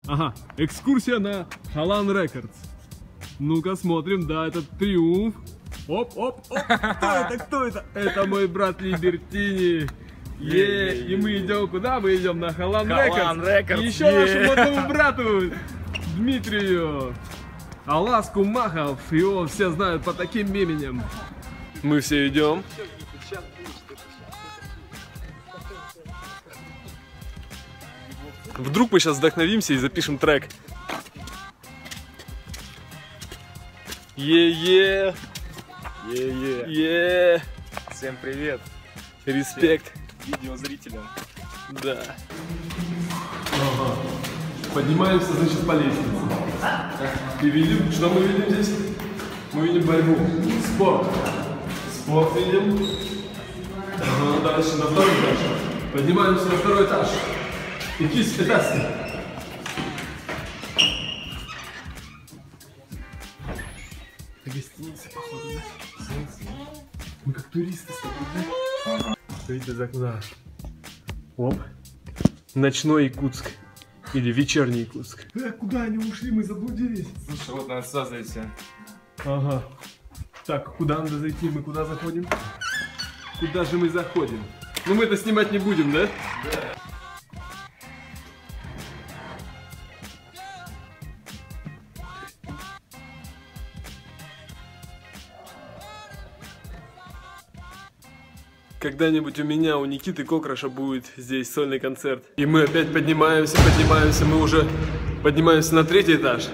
Ага, экскурсия на Халан Рекордс. Ну-ка смотрим, да, это Триумф. Оп. Кто это? Это мой брат Либертини. И мы идем куда? Мы идем на Халан Рекордс. И еще нашему одному брату Дмитрию. Аласку Махов. Его все знают по таким именем. Мы все идем. Вдруг мы сейчас вдохновимся и запишем трек. Е-е. Всем привет. Респект. Видеозрителям. Да. Ага. Поднимаемся, значит, по лестнице. И видим, что мы видим здесь? Мы видим борьбу. Спорт. Спорт видим. Ага, дальше на второй этаж. Поднимаемся на второй этаж. И кисть пятасти. Гостиница, походу, да? Мы как туристы с тобой, да? Ага. Видите, из окна. Оп. Ночной Якутск. Или вечерний Якутск. Куда они ушли? Мы заблудились. Слушай, вот надо сюда зайти. Ага. Так, куда надо зайти? Мы куда заходим? Куда же мы заходим? Ну мы это снимать не будем, да? Да. Когда-нибудь у меня, у Никиты Кокраша будет здесь сольный концерт. И мы опять поднимаемся, мы уже поднимаемся на третий этаж.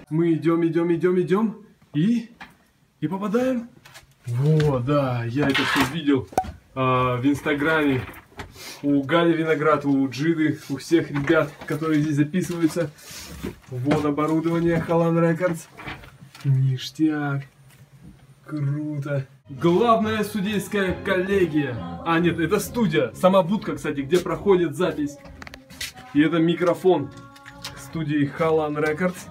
Мы идем и попадаем. Во, да, я это все видел в инстаграме. У Гали Виноград, у Джиды, у всех ребят, которые здесь записываются. Вот оборудование Халан Рекордс. Ништяк. Круто. Главная судейская коллегия. А, нет, это студия. Сама будка, кстати, где проходит запись. И это микрофон студии Халан Рекордс.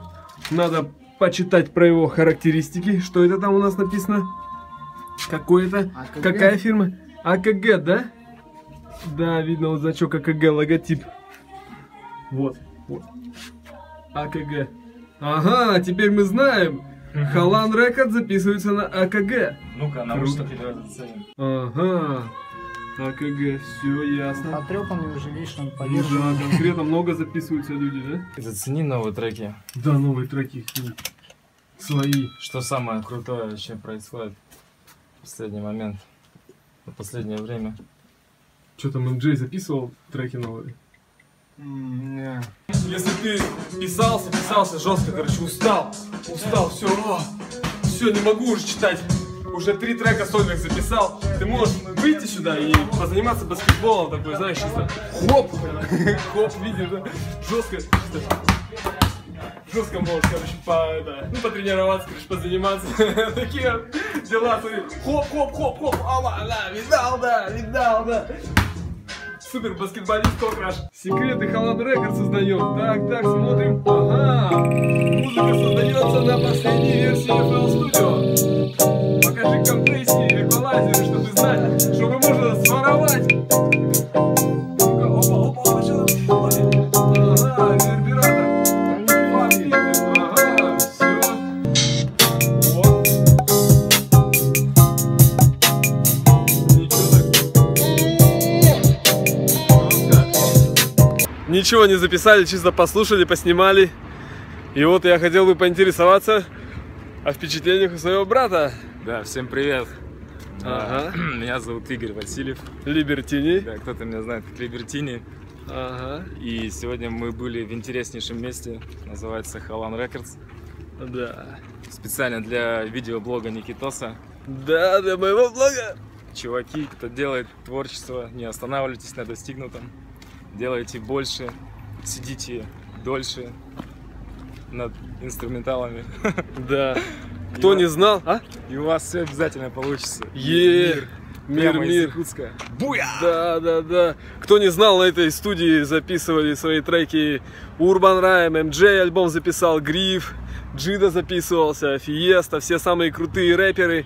Надо почитать про его характеристики. Что это там у нас написано? Какое-то? Какая фирма? АКГ, да? Да, видно вот значок АКГ, логотип. Вот. АКГ. Ага, теперь мы знаем. Халан Рекорд записывается на АКГ. Ну-ка, наушники давай заценим. Ага. АКГ, все ясно. Потрепанный уже, видишь, он Да, поддерживает. конкретно много записываются люди, да? Зацени новые треки. Да, новые треки свои. Что самое крутое вообще происходит в последний момент, в последнее время? Что там, МД записывал треки новые? Не. Если ты писался жестко, короче, устал, все, не могу уже читать, уже 3 трека сольных записал, ты можешь выйти сюда и позаниматься баскетболом, такой, знаешь, чисто хоп, видишь, да, жестко можешь, короче, потренироваться, короче, позаниматься, такие дела, хоп, видал, да. Супер баскетболист Кокраш. Секреты Халан Рекордс создаем. Так, смотрим. Ага. Музыка создается на последней версии FL Studio. Покажи компрессии, эквалайзеры, чтобы знать, чтобы можно своровать. Ну-ка, опа, ага, ревербератор. Ага, все. Вот. Ничего не записали, чисто послушали, поснимали. И вот я хотел бы поинтересоваться о впечатлениях у своего брата. Да, всем привет. Ага. Меня зовут Игорь Васильев. Либертини. Да, кто-то меня знает как Либертини. Ага. И сегодня мы были в интереснейшем месте, называется Халан Рекордс. Да. Специально для видеоблога Никитоса. Да, для моего блога. Чуваки, кто делает творчество, не останавливайтесь на достигнутом. Делайте больше, сидите дольше над инструменталами. Да. Кто не знал, а? И у вас все обязательно получится. Мир Прямо из Мир. Якутска. Буя! Да. Кто не знал, на этой студии записывали свои треки Urban Rhyme, MJ альбом записал, Гриф, Джида записывался, Фиеста, все самые крутые рэперы.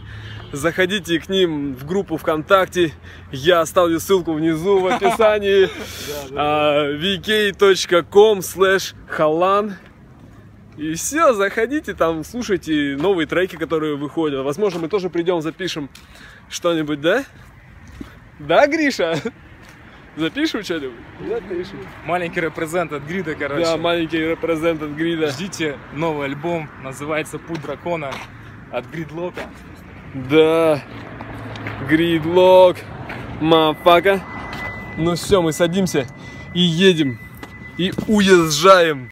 Заходите к ним в группу ВКонтакте, я оставлю ссылку внизу в описании. vk.com/halan. И все, заходите там, слушайте новые треки, которые выходят. Возможно, мы тоже придем, запишем что-нибудь, да? Да, Гриша? Запишем что-нибудь? Запишем. Маленький репрезент от Грида, короче. Да, маленький репрезент от Грида. Ждите новый альбом, называется «Путь дракона» от Гридлока. Да, Гридлок, мафака. Ну все, мы садимся и едем, и уезжаем.